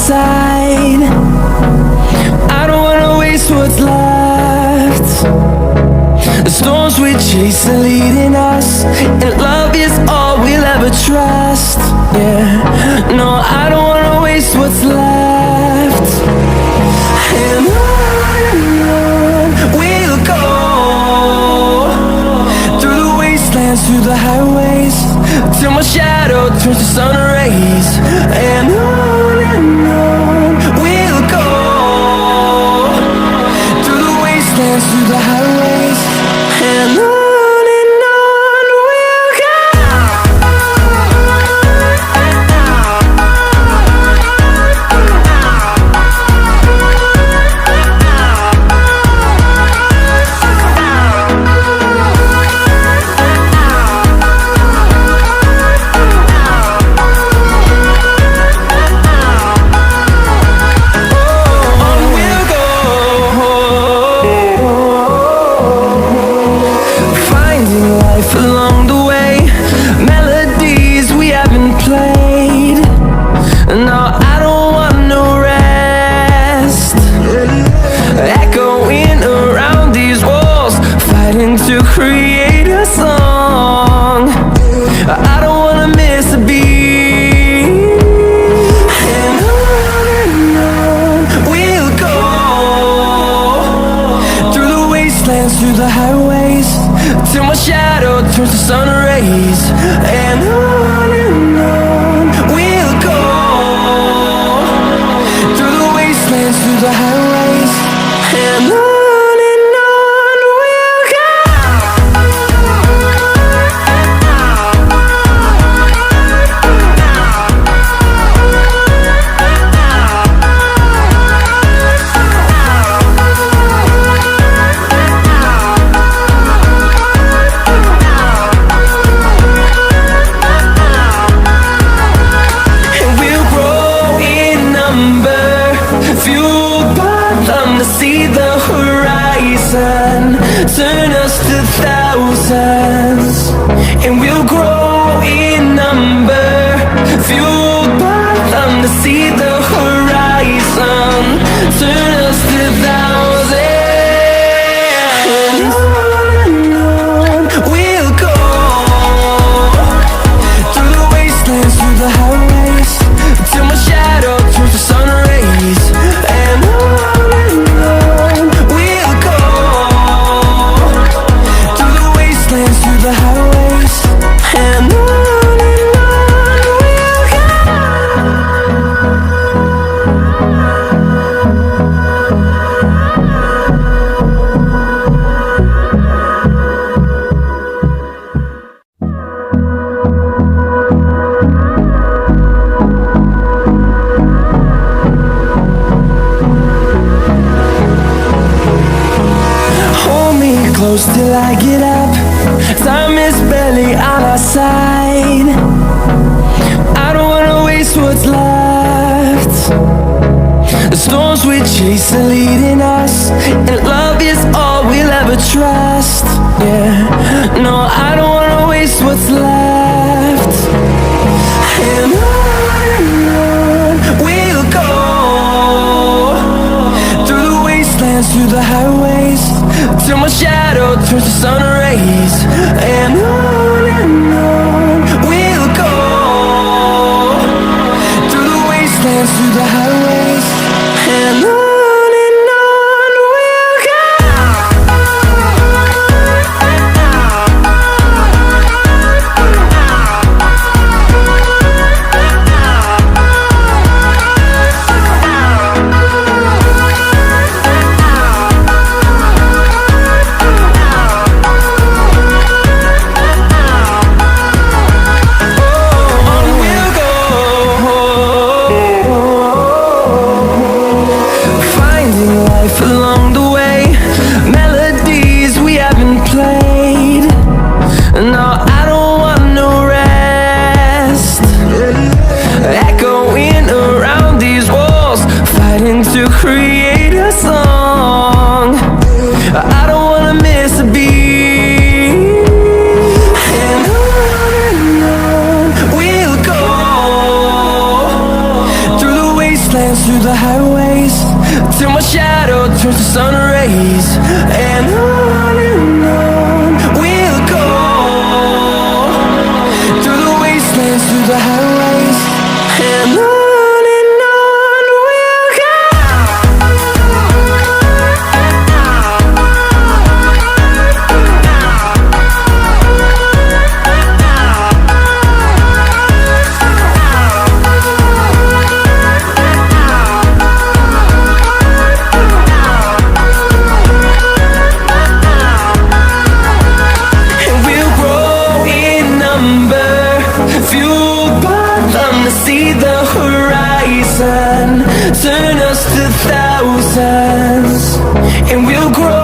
side. I don't wanna waste what's left. The storms we chase are leading us, and love is all we'll ever trust. Yeah, no, I don't wanna waste what's left. And on we'll go, through the wastelands, through the highways, till my shadow turns to sun rays. And on we'll go, through the wastelands, through the highways, and on. To create a song, I don't wanna miss a beat. And on we'll go, through the wastelands, through the highways, till my shadow turns to sun rays. And on we'll go, through the wastelands, through the highways, and on. Turn us to thousands, and we'll grow in number, fueled by them to see the horizon. Turn us to thousands, and on we'll go, through the wastelands, through the highways, till my shadow turns to sun rays. And on we'll go, through the highways, and on we'll go. Hold me close till I get up. Time is barely on our side. I don't wanna waste what's left. The storms we chase are leading us, and love is all we'll ever trust. Yeah, no, I don't wanna waste what's left. And on we'll go, through the wastelands, through the highways, till my shadow turns to sun rays. And on we'll go, through the wastelands, through the highways, and on. wastelands, through the highways, till my shadow turns to sun rays. And on we'll go, through the wastelands, through the highways, and on we'll go. See the horizon, turn us to thousands, and we'll grow